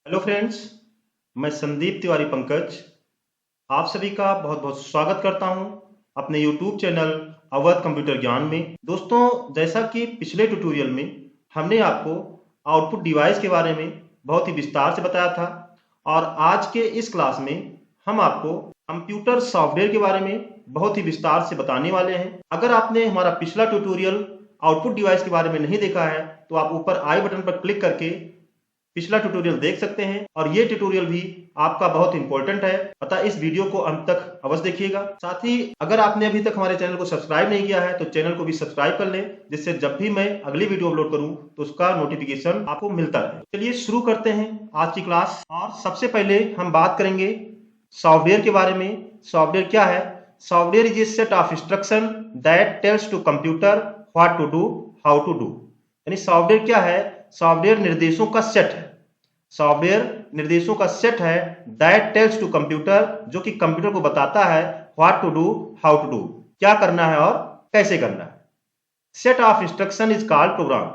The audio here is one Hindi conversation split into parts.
हेलो फ्रेंड्स, मैं संदीप तिवारी पंकज आप सभी का बहुत बहुत स्वागत करता हूं अपने यूट्यूब चैनल अवध कंप्यूटर ज्ञान में। दोस्तों, जैसा कि पिछले ट्यूटोरियल में हमने आपको आउटपुट डिवाइस के बारे में बहुत ही विस्तार से बताया था और आज के इस क्लास में हम आपको कंप्यूटर सॉफ्टवेयर के बारे में बहुत ही विस्तार से बताने वाले हैं। अगर आपने हमारा पिछला ट्यूटोरियल आउटपुट डिवाइस के बारे में नहीं देखा है तो आप ऊपर आई बटन पर क्लिक करके पिछला ट्यूटोरियल देख सकते हैं और ये ट्यूटोरियल भी आपका बहुत इंपॉर्टेंट है, अतः इस वीडियो को अंत तक अवश्य देखिएगा। साथ ही अगर आपने अभी तक हमारे चैनल को सब्सक्राइब नहीं किया है तो चैनल को भी सब्सक्राइब कर लें, जिससे जब भी मैं अगली वीडियो अपलोड करूं तो उसका नोटिफिकेशन आपको मिलता रहे। चलिए शुरू करते हैं आज की क्लास। और सबसे पहले हम बात करेंगे सॉफ्टवेयर के बारे में। सॉफ्टवेयर क्या है? Software is a set of instruction that tells to computer what to do, how to do. यानी सॉफ्टवेयर क्या है? सॉफ्टवेयर निर्देशों का सेट है। सॉफ्टवेयर निर्देशों का सेट है दैट टेल्स टू कंप्यूटर, जो कि कंप्यूटर को बताता है what to do, how to do, क्या करना है और कैसे करना है। Set of instruction is called program.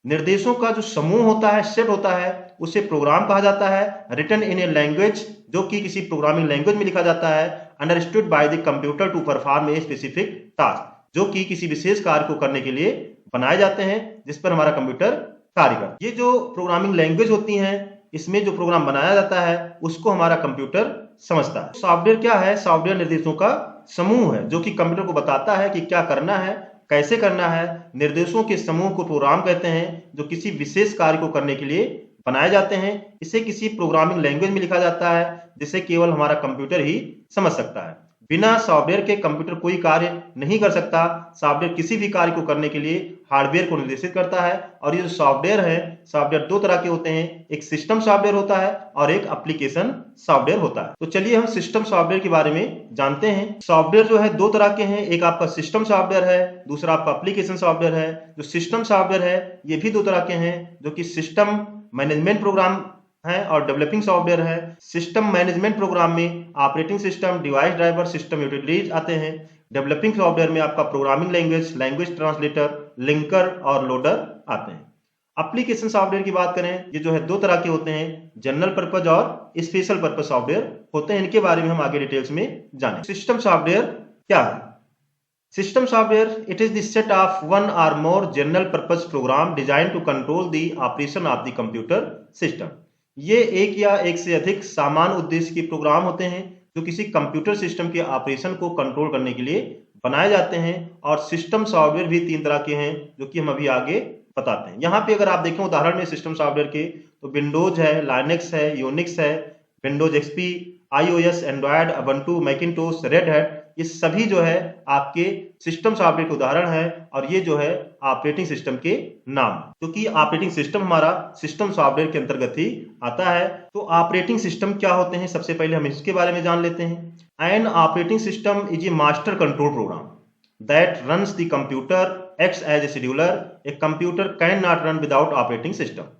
निर्देशों का जो समूह होता है, सेट होता है, उसे प्रोग्राम कहा जाता है। रिटन इन ए लैंग्वेज, जो कि किसी प्रोग्रामिंग लैंग्वेज में लिखा जाता है। Understood by the computer to perform a specific task, जो कि किसी विशेष कार्य को करने के लिए बनाए जाते हैं, जिस पर हमारा कंप्यूटर कार्य करता है। ये जो प्रोग्रामिंग लैंग्वेज होती हैं, इसमें जो प्रोग्राम बनाया जाता है उसको हमारा कंप्यूटर समझता है। सॉफ्टवेयर क्या है? सॉफ्टवेयर निर्देशों का समूह है जो कि कंप्यूटर को बताता है कि क्या करना है, कैसे करना है। निर्देशों के समूह को प्रोग्राम कहते हैं, जो किसी विशेष कार्य को करने के लिए बनाए जाते हैं। इसे किसी प्रोग्रामिंग लैंग्वेज में लिखा जाता है जिसे केवल हमारा कंप्यूटर ही समझ सकता है। बिना सॉफ्टवेयर के कंप्यूटर कोई कार्य नहीं कर सकता। सॉफ्टवेयर किसी भी कार्य को करने के लिए हार्डवेयर को निर्देशित करता है। और ये जो सॉफ्टवेयर है, सॉफ्टवेयर दो तरह के होते हैं, एक सिस्टम सॉफ्टवेयर होता है और एक एप्लीकेशन सॉफ्टवेयर होता है। तो चलिए हम सिस्टम सॉफ्टवेयर के बारे में जानते हैं। सॉफ्टवेयर जो है दो तरह के हैं, एक आपका सिस्टम सॉफ्टवेयर है, दूसरा आपका एप्लीकेशन सॉफ्टवेयर है। जो सिस्टम सॉफ्टवेयर है ये भी दो तरह के हैं, जो कि सिस्टम मैनेजमेंट प्रोग्राम है और डेवलपिंग सॉफ्टवेयर है। सिस्टम मैनेजमेंट प्रोग्राम में operating system, device driver, system utilities आते हैं। डेवलपिंग सॉफ्टवेयर में आपका programming language, language translator, linker और लोडर आते हैं। एप्लीकेशन सॉफ्टवेयर की बात करें, ये जो है दो तरह के होते हैं, जनरल पर्पज और स्पेशल पर्पज सॉफ्टवेयर होते हैं। इनके बारे में हम आगे डिटेल्स में जानें। सिस्टम सॉफ्टवेयर क्या है? System software, it is the set of one or more general purpose program designed to control the operation of the computer system. ये एक या एक से अधिक समान उद्देश्य के प्रोग्राम होते हैं जो किसी कंप्यूटर सिस्टम के ऑपरेशन को कंट्रोल करने के लिए बनाए जाते हैं। और सिस्टम सॉफ्टवेयर भी तीन तरह के हैं जो कि हम अभी आगे बताते हैं। यहाँ पे अगर आप देखें उदाहरण में सिस्टम सॉफ्टवेयर के, तो विंडोज है, लाइनेक्स है, यूनिक्स है, Windows XP, iOS, Android, ubuntu, Macintosh, red hat, ये सभी जो है आपके सिस्टम सॉफ्टवेयर के उदाहरण है। और ये जो है ऑपरेटिंग सिस्टम के नाम, क्योंकि ऑपरेटिंग सिस्टम हमारा सिस्टम सॉफ्टवेयर के अंतर्गत ही आता है। तो ऑपरेटिंग सिस्टम क्या होते हैं, सबसे पहले हम इसके बारे में जान लेते हैं। An operating system is a master control program that runs the computer, acts as a scheduler. A computer can not run without operating system.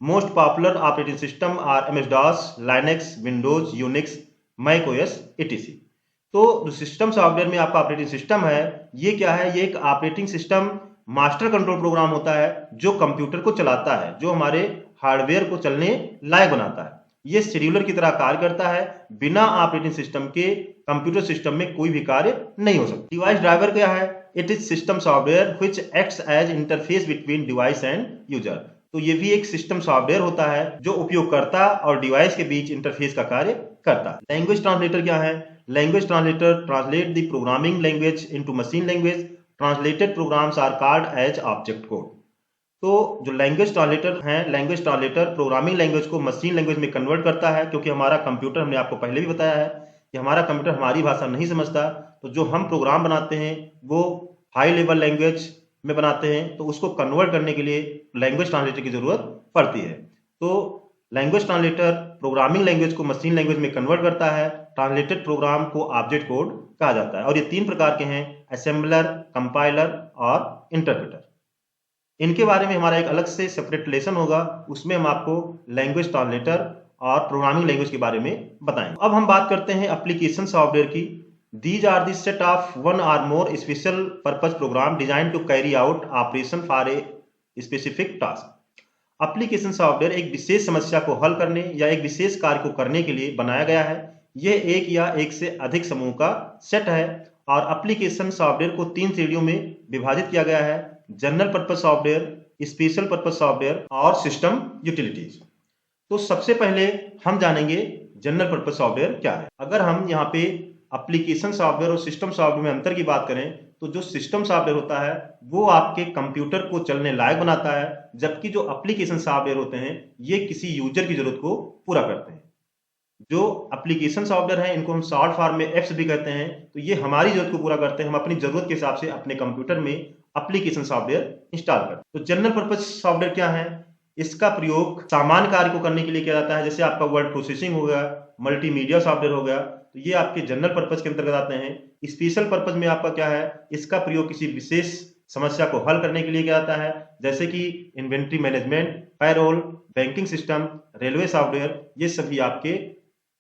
Most popular operating system are MS-DOS, Linux, Windows, Unix, Mac OS, etc. तो जो सिस्टम सॉफ्टवेयर में आपका ऑपरेटिंग सिस्टम है, ये क्या है? ये एक operating system master control program होता है जो कंप्यूटर को चलाता है, जो हमारे हार्डवेयर को चलने लायक बनाता है। ये शेड्यूलर की तरह कार्य करता है। बिना ऑपरेटिंग सिस्टम के कंप्यूटर सिस्टम में कोई भी कार्य नहीं हो सकता। डिवाइस ड्राइवर क्या है? It is system software which acts as interface between device and user. तो ये भी एक सिस्टम सॉफ्टवेयर होता है जो उपयोगकर्ता और डिवाइस के बीच इंटरफेस का कार्य करता है। लैंग्वेज ट्रांसलेटर क्या है? Language translator translate the programming language into machine language. Translated programs are called as object code. तो जो लैंग्वेज ट्रांसलेटर हैं, लैंग्वेज ट्रांसलेटर प्रोग्रामिंग लैंग्वेज को मशीन लैंग्वेज में कन्वर्ट करता है, क्योंकि हमारा कंप्यूटर, हमने आपको पहले भी बताया है कि हमारा कंप्यूटर हमारी भाषा नहीं समझता। तो जो हम प्रोग्राम बनाते हैं वो हाई लेवल लैंग्वेज में बनाते हैं, तो उसको कन्वर्ट करने के लिए लैंग्वेज ट्रांसलेटर की जरूरत पड़ती है। तो लैंग्वेज ट्रांसलेटर प्रोग्रामिंग लैंग्वेज को मशीन लैंग्वेज में कन्वर्ट करता है। ट्रांसलेटेड प्रोग्राम को ऑब्जेक्ट कोड कहा जाता है। और ये तीन प्रकार के हैं, असेंबलर, कंपाइलर और इंटरप्रेटर। इनके बारे में हमारा एक अलग से सेपरेट लेसन होगा, उसमें हम आपको लैंग्वेज ट्रांसलेटर और प्रोग्रामिंग लैंग्वेज के बारे में बताएंगे। अब हम बात करते हैं एप्लीकेशन सॉफ्टवेयर की। These are the set of one or more special purpose program designed to carry out operation for a specific task. Application software एक विशेष समस्या को हल करने या एक विशेष कार्य को करने के लिए बनाया गया है। यह एक या एक से अधिक समूह का सेट है और एप्लीकेशन सॉफ्टवेयर को 3 श्रेणियों में विभाजित किया गया है: general purpose software, special purpose software और सिस्टम यूटिलिटीज। तो सबसे पहले हम जानेंगे जनरल पर्पस सॉफ्टवेयर क्या है। अगर हम यहाँ पे एप्लीकेशन सॉफ्टवेयर और सिस्टम सॉफ्टवेयर में अंतर की बात करें तो जो सिस्टम सॉफ्टवेयर होता है वो आपके कंप्यूटर को चलने लायक बनाता है, जबकि जो एप्लीकेशन सॉफ्टवेयर होते हैं ये किसी यूजर की जरूरत को पूरा करते हैं। जो एप्लीकेशन सॉफ्टवेयर है इनको हम शॉर्ट फॉर्म में एप्स भी कहते हैं, तो ये हमारी जरूरत को पूरा करते हैं। हम अपनी जरूरत के हिसाब से अपने कंप्यूटर में एप्लीकेशन सॉफ्टवेयर इंस्टॉल करते हैं। तो जनरल पर्पस सॉफ्टवेयर क्या है? इसका प्रयोग सामान्य कार्य को करने के लिए किया जाता है, जैसे आपका वर्ड प्रोसेसिंग हो गया, मल्टीमीडिया सॉफ्टवेयर हो गया, तो ये आपके जनरल पर्पस के अंतर्गत आते हैं। स्पेशल पर्पस में आपका क्या है? इसका प्रयोग किसी विशेष समस्या को हल करने के लिए किया जाता है, जैसे कि inventory management, payroll, banking system, railway software, ये सभी आपके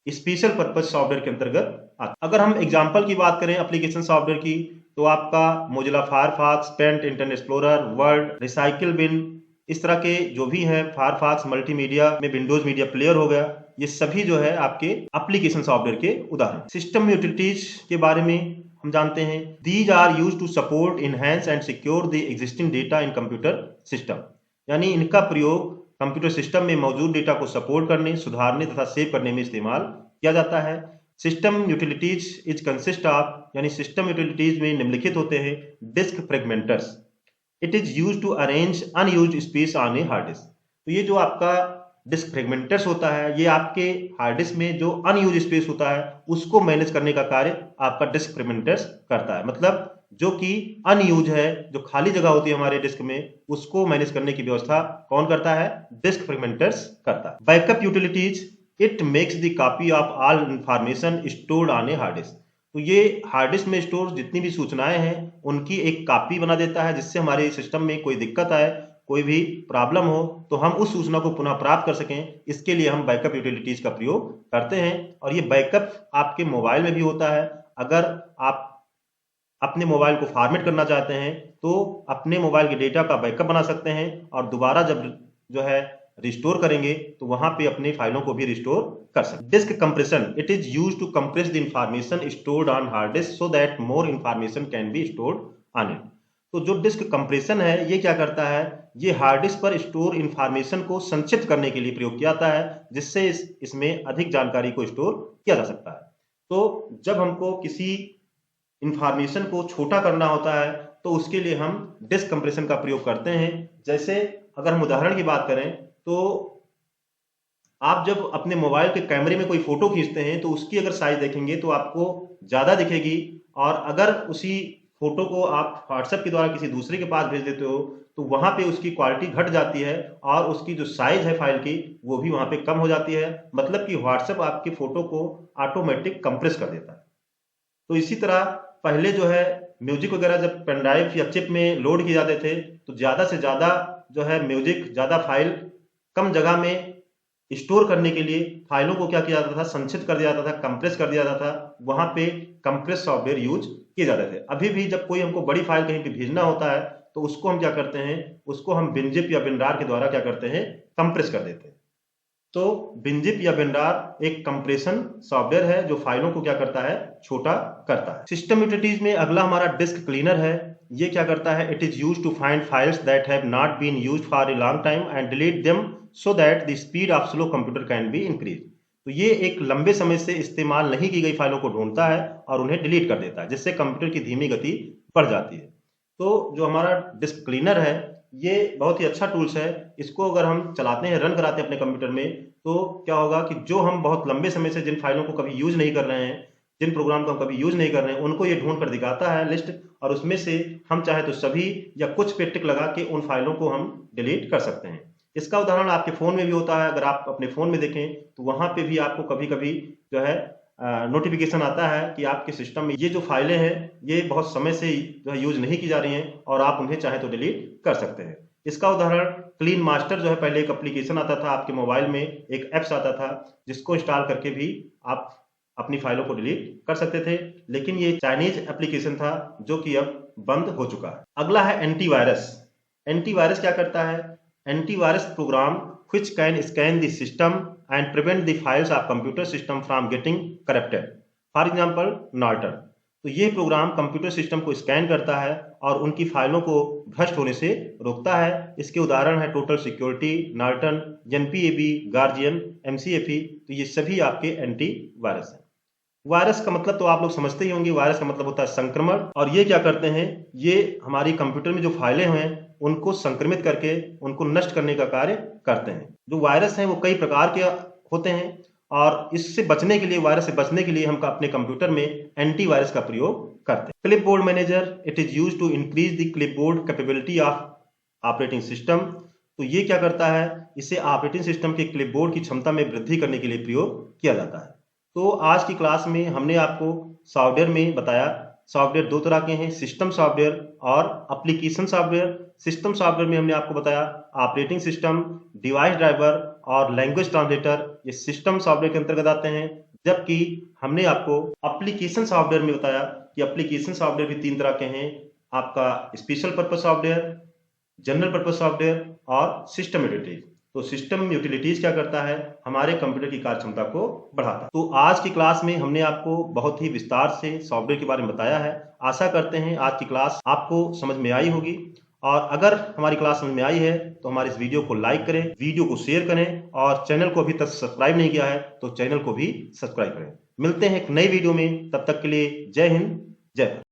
स्पेशल पर्पस सॉफ्टवेयर के अंतर्गत आते हैं। अगर हम एग्जांपल की बात करें एप्लीकेशन सॉफ्टवेयर की, तो आपका Mozilla Firefox, Paint, Internet Explorer, Word, Recycle Bin, इस तरह के जो भी हैं, फायरफॉक्स मल्टीमीडिया में विंडोज मीडिया प्लेयर हो गया, ये सभी जो है आपके एप्लीकेशन सॉफ्टवेयर के उदाहरण। सिस्टम यूटिलिटीज के बारे में हम जानते हैं। These are used to support, enhance and secure the existing data in computer system. यानी इनका प्रयोग कंप्यूटर सिस्टम में मौजूद डेटा को सपोर्ट करने, सुधारने तथा सेव करने में इस्तेमाल किया जाता है। System utilities is consist of, यानी सिस्टम यूटिलिटीज में निम्नलिखित होते हैं: disk fragmenters, it is used to arrange unused space on a hard disk. तो ये जो आपका डिस्क फ्रेगमेंटर्स होता है, ये आपके हार्ड डिस्क में जो अनयूज्ड स्पेस होता है उसको मैनेज करने का कार्य आपका डिस्क फ्रेगमेंटर्स करता है। मतलब जो कि अनयूज है, जो खाली जगह होती है हमारे डिस्क में, उसको मैनेज करने की व्यवस्था कौन करता है? डिस्क फ्रेगमेंटर्स करता है। Backup utilities, it makes the copy of all information stored on a hard disk. तो ये हार्ड डिस्क में स्टोर जितनी भी सूचनाएं हैं उनकी एक कॉपी बना देता है, जिससे हमारे सिस्टम में कोई दिक्कत आए, कोई भी प्रॉब्लम हो तो हम उस सूचना को पुनः प्राप्त कर सकें। इसके लिए हम बैकअप यूटिलिटीज का प्रयोग करते हैं। और ये बैकअप आपके मोबाइल में भी होता है। अगर आप अपने मोबाइल को फॉर्मेट करना चाहते हैं तो अपने मोबाइल के डेटा का बैकअप बना सकते हैं और दोबारा जब जो है रिस्टोर करेंगे तो वहां पे अपनी फाइलों को भी रिस्टोर कर सकते हैं। Disk compression, it is used to compress the information stored on hard disk so that more information can be stored on it. तो जो डिस्क कंप्रेशन है ये क्या करता है? ये हार्ड डिस्क पर स्टोर इंफॉर्मेशन को संक्षिप्त करने के लिए प्रयोग किया जाता है, जिससे इसमें अधिक जानकारी को स्टोर किया जा सकता है। तो जब हमको किसी इंफॉर्मेशन को छोटा करना होता है तो उसके लिए हम डिस्क कंप्रेशन का प्रयोग करते हैं। जैसे अगर हम उदाहरण की बात करें तो आप जब अपने मोबाइल के कैमरे में कोई फोटो खींचते हैं तो उसकी अगर साइज देखेंगे तो आपको ज्यादा दिखेगी, और अगर उसी फोटो को आप व्हाट्सएप के द्वारा किसी दूसरे के पास भेज देते हो तो वहां पे उसकी क्वालिटी घट जाती है और उसकी जो साइज है फाइल की वो भी वहां पे कम हो जाती है। मतलब कि व्हाट्सएप आपकी फोटो को ऑटोमेटिक कंप्रेस कर देता है। तो इसी तरह पहले जो है म्यूजिक वगैरह जब पेन ड्राइव या चिप में लोड किए जाते थे तो ज्यादा से ज्यादा जो है म्यूजिक, ज्यादा फाइल कम जगह में स्टोर करने के लिए फाइलों को क्या किया जाता था? संचित कर दिया जाता था, कंप्रेस कर दिया जाता था। वहां पे कंप्रेस सॉफ्टवेयर यूज किए जाते थे। अभी भी जब कोई हमको बड़ी फाइल कहीं पे भेजना होता है तो उसको हम क्या करते हैं? उसको हम बिनजिप या बिनरार के द्वारा क्या करते हैं? कंप्रेस कर देते हैं। तो बिनजिप या बिनरार एक कंप्रेशन सॉफ्टवेयर है जो फाइलों को क्या करता है? छोटा करता है। सिस्टम यूटिलिटीज में अगला हमारा डिस्क क्लीनर है। ये क्या करता है? It is used to find files that have not been used for a long time and delete them so that the speed of slow computer can be increase. तो ये एक लंबे समय से इस्तेमाल नहीं की गई फाइलों को ढूंढता है और उन्हें डिलीट कर देता है, जिससे कंप्यूटर की धीमी गति बढ़ जाती है। तो जो हमारा डिस्क क्लीनर है ये बहुत ही अच्छा टूल्स है। इसको अगर हम चलाते हैं, रन कराते हैं अपने कंप्यूटर में, तो क्या होगा कि जो हम बहुत लंबे समय से जिन फाइलों को कभी यूज नहीं कर रहे हैं, जिन प्रोग्राम को हम कभी यूज नहीं कर रहे हैं, उनको ये ढूंढ कर दिखाता है लिस्ट, और उसमें से हम चाहे तो सभी या कुछ पे टिक लगा के उन फाइलों को हम डिलीट कर सकते हैं। इसका उदाहरण आपके फोन में भी होता है। अगर आप अपने फोन में देखें तो वहां पे भी आपको कभी कभी जो है नोटिफिकेशन आता है कि आपके सिस्टम में ये जो फाइलें हैं ये बहुत समय से जो है यूज नहीं की जा रही हैं और आप उन्हें चाहे तो डिलीट कर सकते हैं। इसका उदाहरण क्लीन मास्टर जो है, पहले एक एप्लीकेशन आता था आपके मोबाइल में, एक एप्स आता था जिसको इंस्टॉल करके भी आप अपनी फाइलों को डिलीट कर सकते थे, लेकिन ये चाइनीज एप्लीकेशन था जो कि अब बंद हो चुका है। अगला है एंटीवायरस। एंटीवायरस क्या करता है? antivirus program which can scan the system and prevent the files of computer system from getting corrupted. For example, Norton. तो ये प्रोग्राम कंप्यूटर सिस्टम को स्कैन करता है और उनकी फाइलों को भ्रष्ट होने से रोकता है। इसके उदाहरण है टोटल सिक्योरिटी, नॉर्टन, एनपीएबी, गार्जियन, एमसीएफई। तो ये सभी आपके एंटी वायरस हैं। वायरस का मतलब तो आप लोग समझते ही होंगे। वायरस का मतलब होता है संक्रमण। और ये क्या करते हैं, ये हमारी कंप्यूटर में जो फाइलें हैं उनको संक्रमित करके उनको नष्ट करने का कार्य करते हैं। जो वायरस हैं वो कई प्रकार के होते हैं और इससे बचने के लिए, वायरस से बचने के लिए हम अपने कंप्यूटर में एंटीवायरस का प्रयोग करते हैं। Clipboard manager, it is used to increase the clipboard capability of operating system. तो ये क्या करता है, इसे ऑपरेटिंग सिस्टम के क्लिपबोर्ड की क्षमता में वृद्धि करने के लिए प्रयोग किया जाता है। तो आज की क्लास में हमने आपको सॉफ्टवेयर में बताया। सॉफ्टवेयर दो तरह के हैं, सिस्टम सॉफ्टवेयर और एप्लीकेशन सॉफ्टवेयर। सिस्टम सॉफ्टवेयर में हमने आपको बताया ऑपरेटिंग सिस्टम, डिवाइस ड्राइवर और लैंग्वेज ट्रांसलेटर, ये सिस्टम सॉफ्टवेयर के अंतर्गत आते हैं। जबकि हमने आपको एप्लीकेशन सॉफ्टवेयर में बताया कि एप्लीकेशन सॉफ्टवेयर भी तीन तरह के हैं, आपका special purpose software, general purpose software और सिस्टम यूटिलिटीज। तो सिस्टम यूटिलिटीज क्या करता है, हमारे कंप्यूटर की कार्य क्षमता को बढ़ाता है। तो आज की क्लास में हमने आपको बहुत ही विस्तार से सॉफ्टवेयर के बारे में बताया है। आशा करते हैं आज की क्लास आपको समझ में आई होगी। और अगर हमारी क्लास समझ में आई है तो हमारे इस वीडियो को लाइक करें, वीडियो को शेयर करें और चैनल को अभी तक सब्सक्राइब नहीं किया है तो चैनल को भी सब्सक्राइब करें। मिलते हैं एक नई वीडियो में, तब तक के लिए जय हिंद, जय भारत।